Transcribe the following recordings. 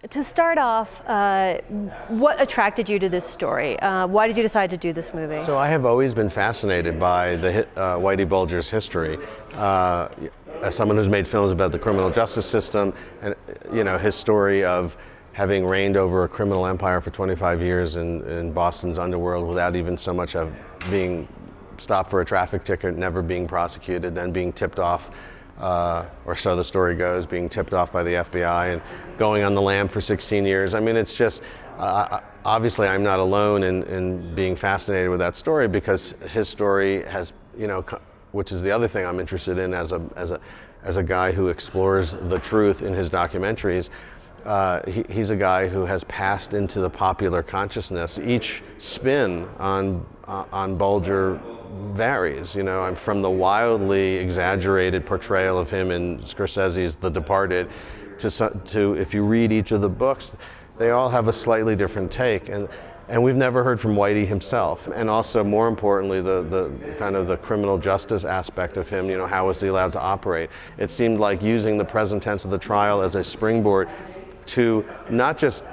To start off, what attracted you to this story? Why did you decide to do this movie? So I have always been fascinated by the Whitey Bulger's history. As someone who's made films about the criminal justice system, and his story of having reigned over a criminal empire for 25 years in Boston's underworld without even so much of being stopped for a traffic ticket, never being prosecuted, then being tipped off, or so the story goes, being tipped off by the FBI and going on the lam for 16 years. I mean, it's just, obviously I'm not alone in being fascinated with that story, because his story has, which is the other thing I'm interested in as a guy who explores the truth in his documentaries. He's a guy who has passed into the popular consciousness. Each spin on Bulger varies. I'm from the wildly exaggerated portrayal of him in Scorsese's The Departed to if you read each of the books, they all have a slightly different take. And we've never heard from Whitey himself. And also, more importantly, the kind of the criminal justice aspect of him, how was he allowed to operate? It seemed like using the present tense of the trial as a springboard to not just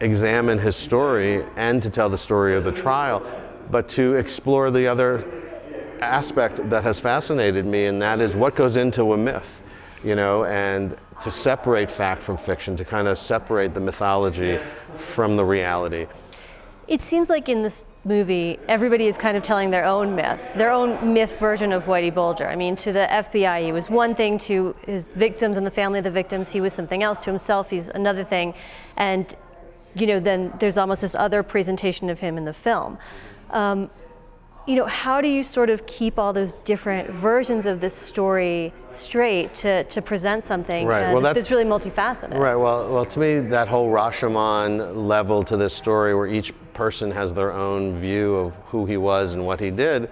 examine his story and to tell the story of the trial, but to explore the other aspect that has fascinated me, and that is what goes into a myth, and to separate fact from fiction, to kind of separate the mythology from the reality. It seems like in this movie, everybody is kind of telling their own myth version of Whitey Bulger. I mean, to the FBI, he was one thing; to his victims and the family of the victims, he was something else; to himself, he's another thing. And, then there's almost this other presentation of him in the film. How do you sort of keep all those different versions of this story straight to present something that's really multifaceted? Right. Well, to me, that whole Rashomon level to this story, where each person has their own view of who he was and what he did,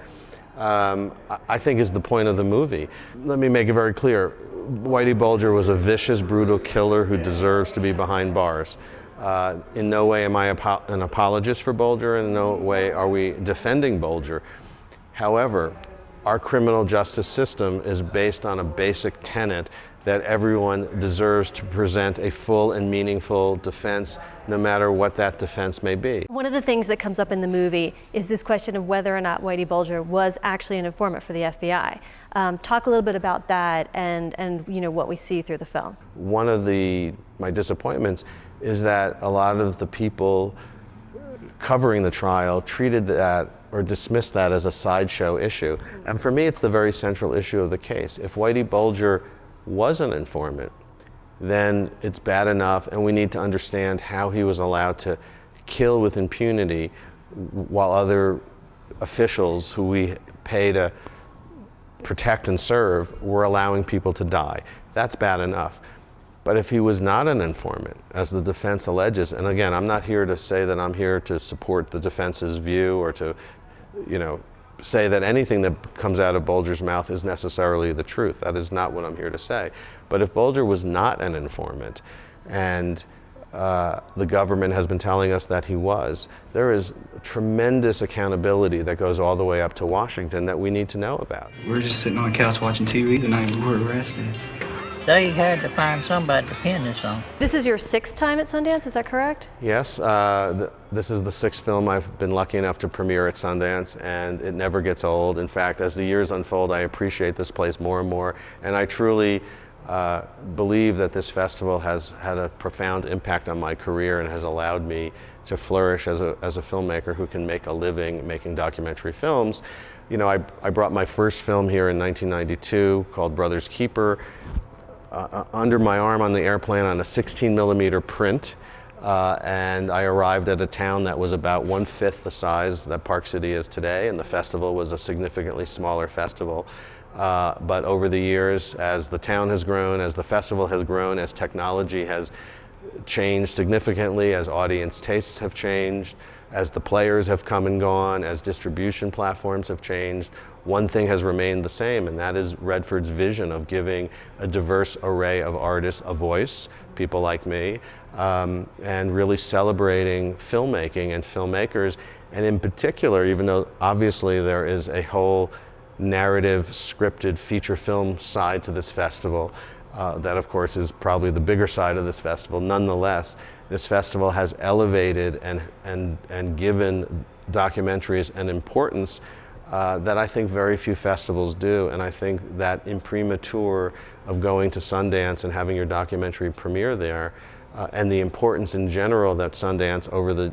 I think is the point of the movie. Let me make it very clear. Whitey Bulger was a vicious, brutal killer who deserves to be behind bars. In no way am I an apologist for Bulger, and in no way are we defending Bulger. However, our criminal justice system is based on a basic tenet that everyone deserves to present a full and meaningful defense, no matter what that defense may be. One of the things that comes up in the movie is this question of whether or not Whitey Bulger was actually an informant for the FBI. Talk a little bit about that and what we see through the film. One of my disappointments is that a lot of the people covering the trial treated that or dismissed that as a sideshow issue. And for me, it's the very central issue of the case. If Whitey Bulger was an informant, then it's bad enough, and we need to understand how he was allowed to kill with impunity while other officials who we pay to protect and serve were allowing people to die. That's bad enough. But if he was not an informant, as the defense alleges, and again, I'm not here to say that I'm here to support the defense's view or to, say that anything that comes out of Bulger's mouth is necessarily the truth. That is not what I'm here to say. But if Bulger was not an informant, and the government has been telling us that he was, there is tremendous accountability that goes all the way up to Washington that we need to know about. We were just sitting on the couch watching TV the night we were arrested. They had to find somebody to pin this on. This is your 6th time at Sundance, is that correct? Yes, this is the 6th film I've been lucky enough to premiere at Sundance, and it never gets old. In fact, as the years unfold, I appreciate this place more and more, and I truly believe that this festival has had a profound impact on my career and has allowed me to flourish as a filmmaker who can make a living making documentary films. I brought my first film here in 1992 called Brother's Keeper, under my arm on the airplane on a 16mm print, and I arrived at a town that was about 1/5 the size that Park City is today, and the festival was a significantly smaller festival. But over the years, as the town has grown, as the festival has grown, as technology has changed significantly, as audience tastes have changed, as the players have come and gone, as distribution platforms have changed, one thing has remained the same, and that is Redford's vision of giving a diverse array of artists a voice, people like me, and really celebrating filmmaking and filmmakers, and in particular, even though obviously there is a whole narrative, scripted feature film side to this festival, that of course is probably the bigger side of this festival. Nonetheless, this festival has elevated and given documentaries an importance that I think very few festivals do. And I think that imprimatur of going to Sundance and having your documentary premiere there, and the importance in general that Sundance over the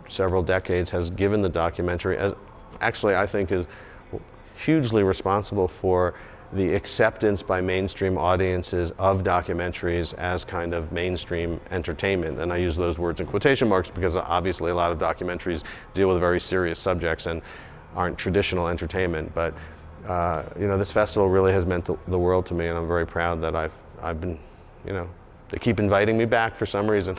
several decades has given the documentary, as actually I think is hugely responsible for the acceptance by mainstream audiences of documentaries as kind of mainstream entertainment. And I use those words in quotation marks because obviously a lot of documentaries deal with very serious subjects and aren't traditional entertainment. But you know, this festival really has meant the world to me, and I'm very proud that I've been, you know, they keep inviting me back for some reason.